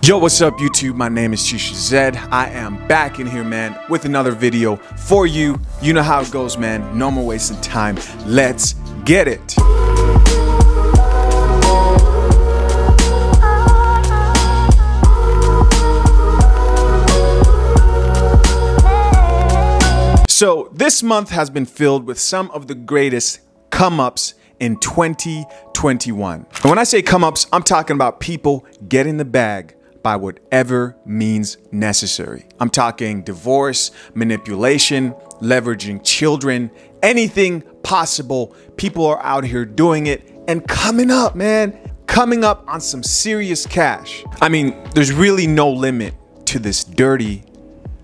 Yo, what's up YouTube? My name is Chisha Zed. I am back in here, man, with another video for you. You know how it goes, man. No more wasting time. Let's get it. So this month has been filled with some of the greatest come-ups in 2021. And when I say come-ups, I'm talking about people getting the bag by whatever means necessary. I'm talking divorce, manipulation, leveraging children, anything possible. People are out here doing it and coming up, man. Coming up on some serious cash. I mean, there's really no limit to this dirty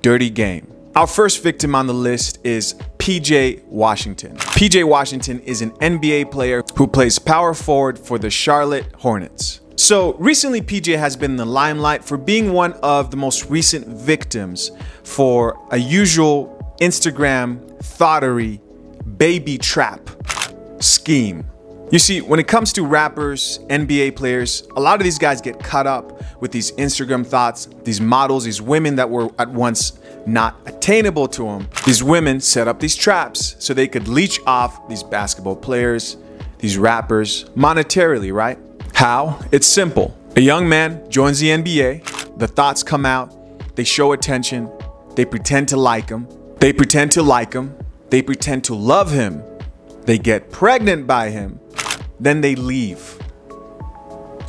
game. Our first victim on the list is PJ Washington. PJ Washington is an NBA player who plays power forward for the Charlotte Hornets. So recently, PJ has been in the limelight for being one of the most recent victims for a usual Instagram thottery baby trap scheme. You see, when it comes to rappers, NBA players, a lot of these guys get caught up with these Instagram thoughts, these models, these women that were at once not attainable to them. These women set up these traps so they could leech off these basketball players, these rappers, monetarily, right? How? It's simple. A young man joins the NBA, the thoughts come out, they show attention, they pretend to like him, they pretend to like him, they pretend to love him, they get pregnant by him, then they leave.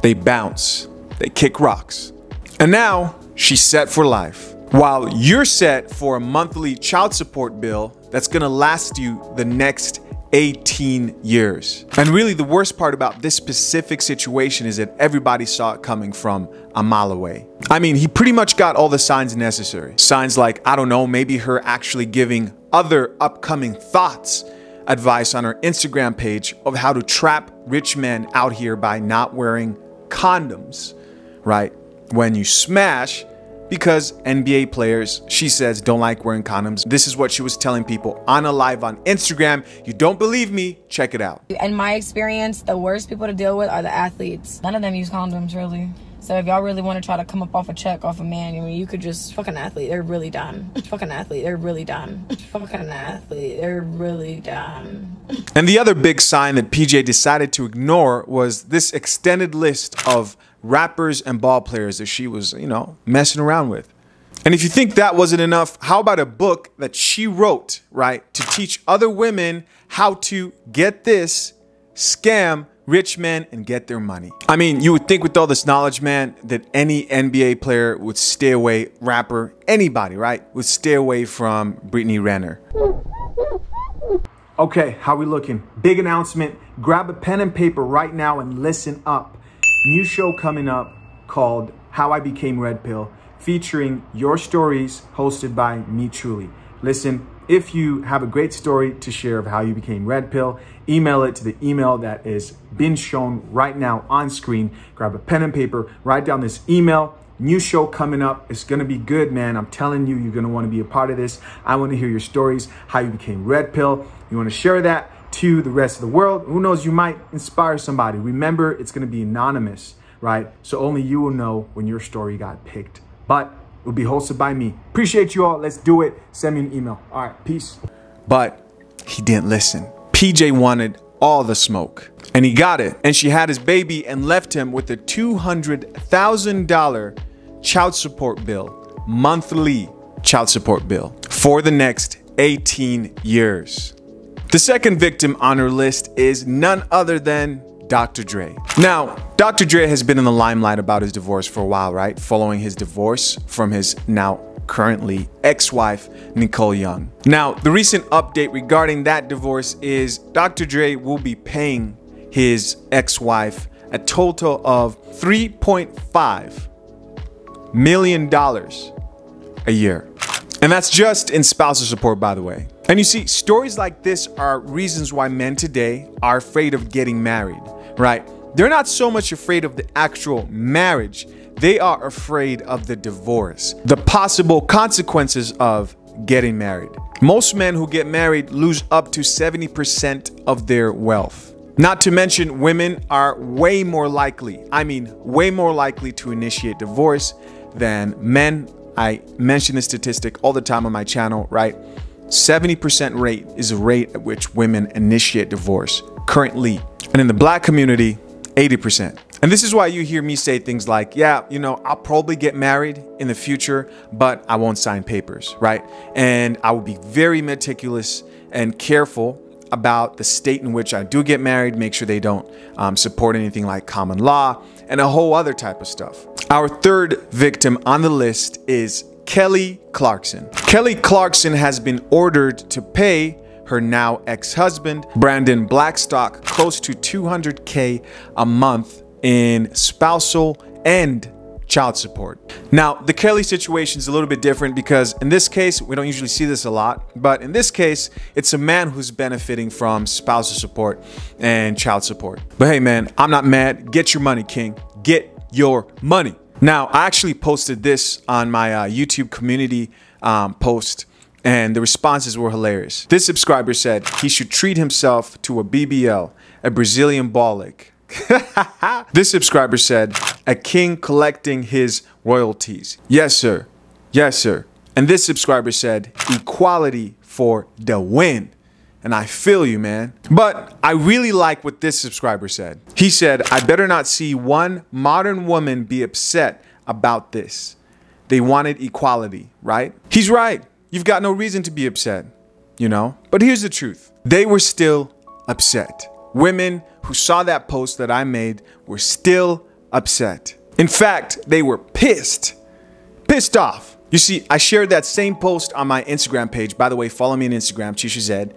They bounce, they kick rocks. And now she's set for life. While you're set for a monthly child support bill that's gonna last you the next 18 years. And really the worst part about this specific situation is that everybody saw it coming from a mile away. I mean, he pretty much got all the signs necessary. Signs like, I don't know, maybe her actually giving other upcoming thoughts advice on her Instagram page of how to trap rich men out here by not wearing condoms, right? When you smash, because NBA players, she says, don't like wearing condoms. This is what she was telling people on a live on Instagram. You don't believe me? Check it out. In my experience, the worst people to deal with are the athletes. None of them use condoms, really. So if y'all really want to try to come up off a check off a man, I mean, you could just fuck an athlete. They're really dumb. Fuck an athlete. They're really dumb. Fuck an athlete. They're really dumb. And the other big sign that PJ decided to ignore was this extended list of rappers and ball players that she was, you know, messing around with. And if you think that wasn't enough, how about a book that she wrote, right, to teach other women how to get this, scam rich men and get their money? I mean, you would think with all this knowledge, man, that any NBA player would stay away, rapper, anybody, right, would stay away from Brittany Renner. Okay, how we looking? Big announcement. Grab a pen and paper right now and listen up. New show coming up called How I Became Red Pill, featuring your stories, hosted by me truly. Listen, if you have a great story to share of how you became Red Pill, email it to the email that is been shown right now on screen. Grab a pen and paper, write down this email. New show coming up. It's gonna be good, man. I'm telling you, you're gonna wanna be a part of this. I wanna hear your stories, how you became Red Pill. You wanna share that to the rest of the world. Who knows, you might inspire somebody. Remember, it's going to be anonymous, right? So only you will know when your story got picked, but it will be hosted by me. Appreciate you all. Let's do it. Send me an email. All right, peace. But he didn't listen. PJ wanted all the smoke and he got it. And she had his baby and left him with a $200,000 child support bill, monthly child support bill for the next 18 years. The second victim on her list is none other than Dr. Dre. Now, Dr. Dre has been in the limelight about his divorce for a while, right? Following his divorce from his now currently ex-wife, Nicole Young. Now, the recent update regarding that divorce is Dr. Dre will be paying his ex-wife a total of $3.5 million a year. And that's just in spousal support, by the way. And you see, stories like this are reasons why men today are afraid of getting married, right? They're not so much afraid of the actual marriage. They are afraid of the divorce, the possible consequences of getting married. Most men who get married lose up to 70% of their wealth. Not to mention, women are way more likely, I mean, way more likely to initiate divorce than men. I mention this statistic all the time on my channel, right? 70% rate is the rate at which women initiate divorce currently. And in the black community, 80%. And this is why you hear me say things like, yeah, you know, I'll probably get married in the future, but I won't sign papers, right? And I will be very meticulous and careful about the state in which I do get married, make sure they don't support anything like common law and a whole other type of stuff. Our third victim on the list is Kelly Clarkson. Kelly Clarkson has been ordered to pay her now ex-husband, Brandon Blackstock, close to $200K a month in spousal and child support. Now, the Kelly situation is a little bit different because in this case, we don't usually see this a lot, but in this case, it's a man who's benefiting from spousal support and child support. But hey, man, I'm not mad. Get your money, King. Get your money. Now, I actually posted this on my YouTube community post, and the responses were hilarious. This subscriber said he should treat himself to a BBL, a Brazilian ball-lick. This subscriber said, a king collecting his royalties. Yes, sir. Yes, sir. And this subscriber said, equality for the win. And I feel you, man. But I really like what this subscriber said. He said, I better not see one modern woman be upset about this. They wanted equality, right? He's right. You've got no reason to be upset, you know? But here's the truth. They were still upset. Women who saw that post that I made were still upset. In fact, they were pissed off. You see, I shared that same post on my Instagram page. By the way, follow me on Instagram, ChishaZed.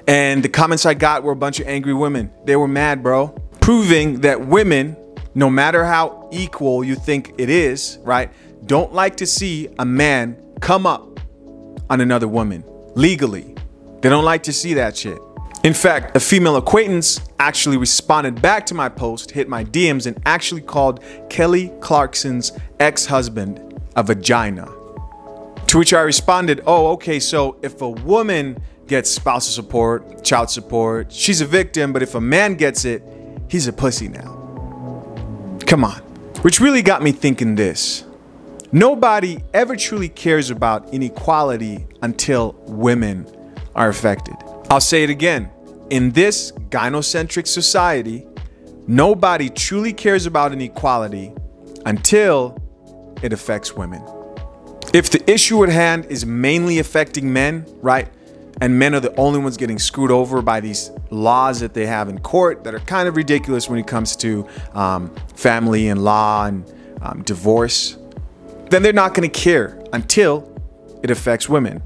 And the comments I got were a bunch of angry women. They were mad, bro. Proving that women, no matter how equal you think it is, right, don't like to see a man come up on another woman legally. They don't like to see that shit. In fact, a female acquaintance actually responded back to my post, hit my DMs, and actually called Kelly Clarkson's ex-husband a vagina. To which I responded, oh, okay, so if a woman gets spousal support, child support, she's a victim, but if a man gets it, he's a pussy now. Come on. Which really got me thinking this. Nobody ever truly cares about inequality until women are affected. I'll say it again. In this gynocentric society, nobody truly cares about inequality until it affects women. If the issue at hand is mainly affecting men, right? And men are the only ones getting screwed over by these laws that they have in court that are kind of ridiculous when it comes to family and law and divorce, then they're not going to care until it affects women.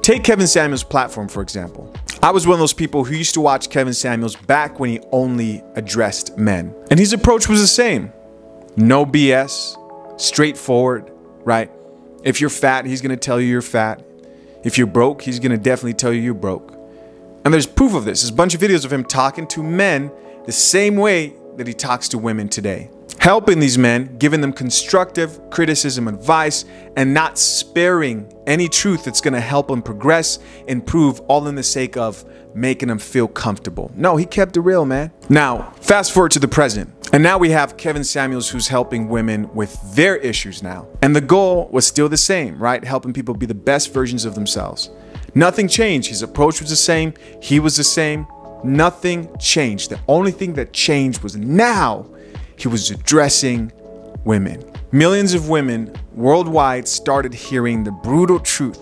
Take Kevin Samuels' platform, for example. I was one of those people who used to watch Kevin Samuels back when he only addressed men. And his approach was the same. No BS, straightforward, right? If you're fat, he's going to tell you you're fat. If you're broke, he's going to definitely tell you you're broke. And there's proof of this. There's a bunch of videos of him talking to men the same way that he talks to women today. Helping these men, giving them constructive criticism, advice, and not sparing any truth that's going to help them progress, improve, all in the sake of making them feel comfortable. No, he kept it real, man. Now, fast forward to the present. And now we have Kevin Samuels who's helping women with their issues now. And the goal was still the same, right? Helping people be the best versions of themselves. Nothing changed. His approach was the same. He was the same. Nothing changed. The only thing that changed was now he was addressing women. Millions of women worldwide started hearing the brutal truth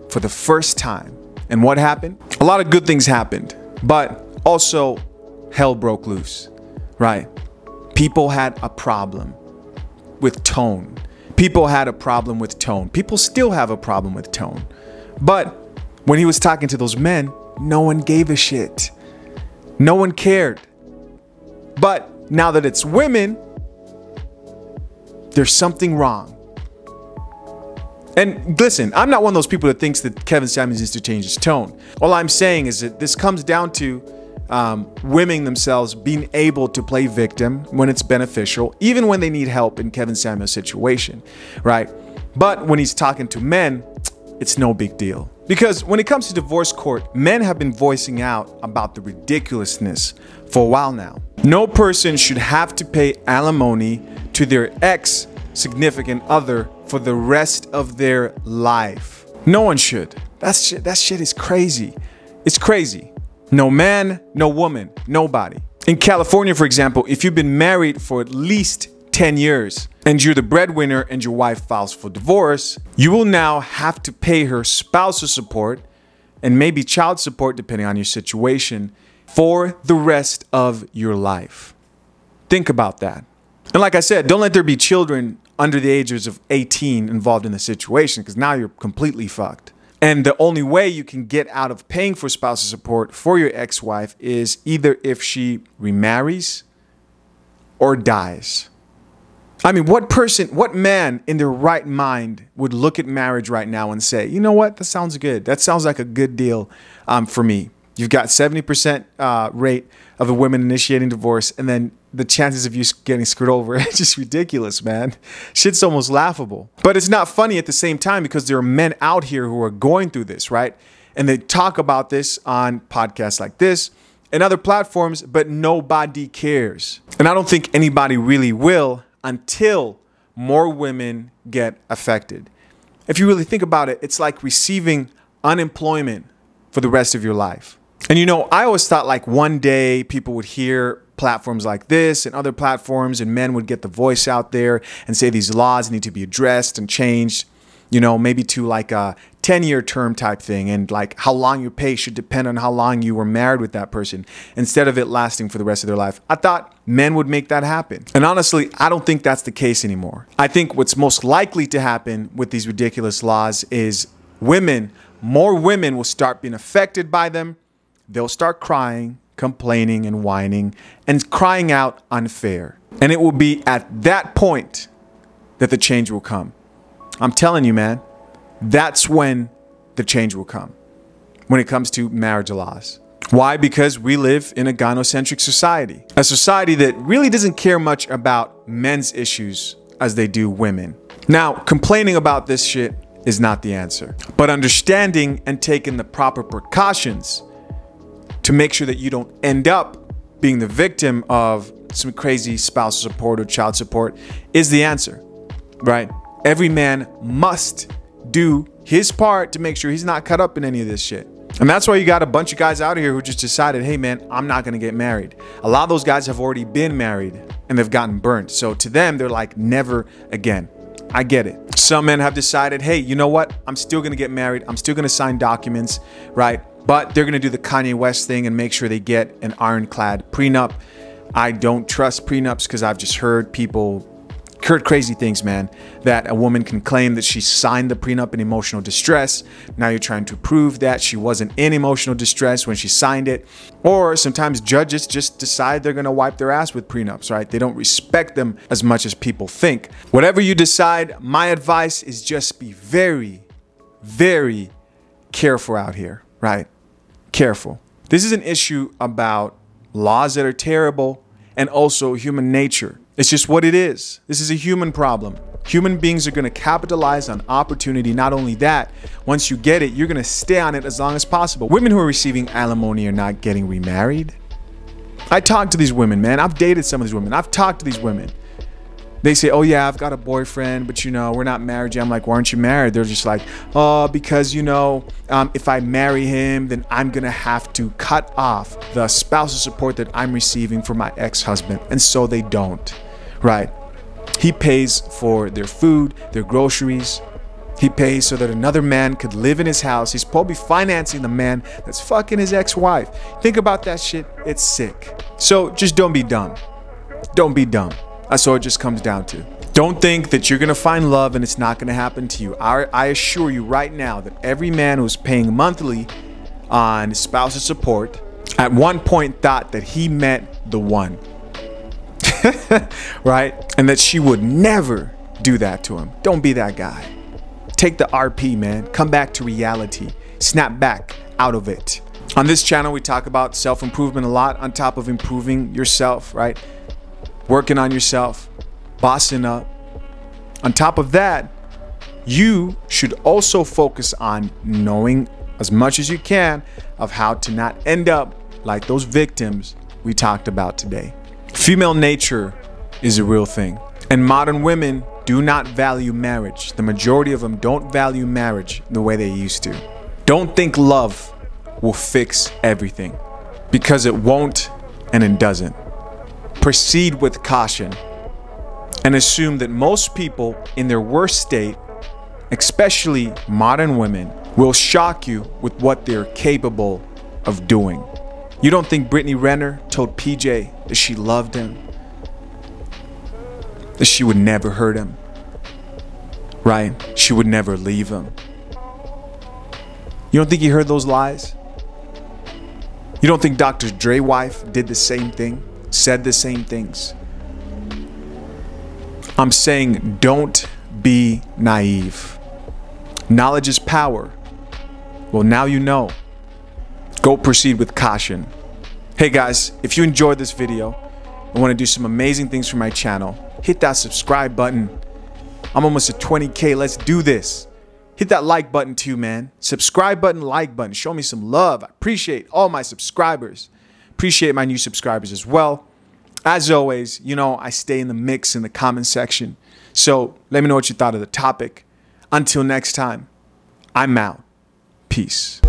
for the first time. And what happened? A lot of good things happened, but also hell broke loose, right? People had a problem with tone. People had a problem with tone. People still have a problem with tone. But when he was talking to those men, no one gave a shit. No one cared. But now that it's women, there's something wrong. And listen, I'm not one of those people that thinks that Kevin Samuels needs to change his tone. All I'm saying is that this comes down to women themselves being able to play victim when it's beneficial, even when they need help in Kevin Samuels' situation, right? But when he's talking to men, it's no big deal. Because when it comes to divorce court, men have been voicing out about the ridiculousness for a while now. No person should have to pay alimony to their ex-significant other for the rest of their life. No one should. That shit is crazy. It's crazy. No man, no woman, nobody. In California, for example, if you've been married for at least 10 years and you're the breadwinner and your wife files for divorce, you will now have to pay her spousal support and maybe child support, depending on your situation, for the rest of your life. Think about that. And like I said, don't let there be children under the ages of 18 involved in the situation, because now you're completely fucked. And the only way you can get out of paying for spousal support for your ex-wife is either if she remarries or dies. I mean, what man in their right mind would look at marriage right now and say, you know what, that sounds good. That sounds like a good deal for me. You've got 70% rate of the women initiating divorce, and then the chances of you getting screwed over is just ridiculous, man. Shit's almost laughable. But it's not funny at the same time, because there are men out here who are going through this, right? And they talk about this on podcasts like this and other platforms, but nobody cares. And I don't think anybody really will until more women get affected. If you really think about it, it's like receiving unemployment for the rest of your life. And you know, I always thought like one day people would hear platforms like this and other platforms, and men would get the voice out there and say these laws need to be addressed and changed, you know, maybe to like a 10-year term type thing, and like how long your pay should depend on how long you were married with that person instead of it lasting for the rest of their life. I thought men would make that happen. And honestly, I don't think that's the case anymore. I think what's most likely to happen with these ridiculous laws is more women will start being affected by them. They'll start crying, complaining, and whining, and crying out unfair. And it will be at that point that the change will come. I'm telling you, man, that's when the change will come when it comes to marriage laws. Why? Because we live in a gynocentric society, a society that really doesn't care much about men's issues as they do women. Now, complaining about this shit is not the answer, but understanding and taking the proper precautions to make sure that you don't end up being the victim of some crazy spousal support or child support is the answer, right? Every man must do his part to make sure he's not caught up in any of this shit. And that's why you got a bunch of guys out here who just decided, hey man, I'm not going to get married. A lot of those guys have already been married and they've gotten burnt. So to them, they're like, never again. I get it. Some men have decided, hey, you know what? I'm still going to get married. I'm still going to sign documents, right? But they're going to do the Kanye West thing and make sure they get an ironclad prenup. I don't trust prenups because I've just heard crazy things, man, that a woman can claim that she signed the prenup in emotional distress. Now you're trying to prove that she wasn't in emotional distress when she signed it. Or sometimes judges just decide they're going to wipe their ass with prenups, right? They don't respect them as much as people think. Whatever you decide, my advice is just be very, very careful out here, right? Careful. This is an issue about laws that are terrible and also human nature. It's just what it is. This is a human problem. Human beings are going to capitalize on opportunity. Not only that, once you get it, you're going to stay on it as long as possible. Women who are receiving alimony are not getting remarried. I talk to these women, man. I've dated some of these women. I've talked to these women. They say, oh yeah, I've got a boyfriend, but you know, we're not married yet. I'm like, why aren't you married? They're just like, oh, because you know, if I marry him, then I'm going to have to cut off the spousal support that I'm receiving from my ex-husband. And so they don't. Right? He pays for their food, their groceries. He pays so that another man could live in his house. He's probably financing the man that's fucking his ex-wife. Think about that shit. It's sick. So just don't be dumb. Don't be dumb. That's all it just comes down to. Don't think that you're going to find love and it's not going to happen to you. I assure you right now that every man who's paying monthly on spousal support at one point thought that he met the one. Right? And that she would never do that to him. Don't be that guy. Take the RP, man. Come back to reality. Snap back out of it. On this channel, we talk about self-improvement a lot on top of improving yourself, right? Working on yourself, bossing up. On top of that, you should also focus on knowing as much as you can of how to not end up like those victims we talked about today. Female nature is a real thing. And modern women do not value marriage. The majority of them don't value marriage the way they used to. Don't think love will fix everything, because it won't and it doesn't. Proceed with caution and assume that most people in their worst state, especially modern women, will shock you with what they're capable of doing. You don't think Brittany Renner told PJ that she loved him, that she would never hurt him, right? She would never leave him. You don't think he heard those lies? You don't think Dr. Dre's wife did the same thing, said the same things? I'm saying don't be naive. Knowledge is power. Well, now you know. Go proceed with caution. Hey guys, if you enjoyed this video and want to do some amazing things for my channel, hit that subscribe button. I'm almost at 20K. Let's do this. Hit that like button too, man. Subscribe button, like button. Show me some love. I appreciate all my subscribers. Appreciate my new subscribers as well. As always, you know, I stay in the mix in the comment section. So let me know what you thought of the topic. Until next time, I'm out. Peace.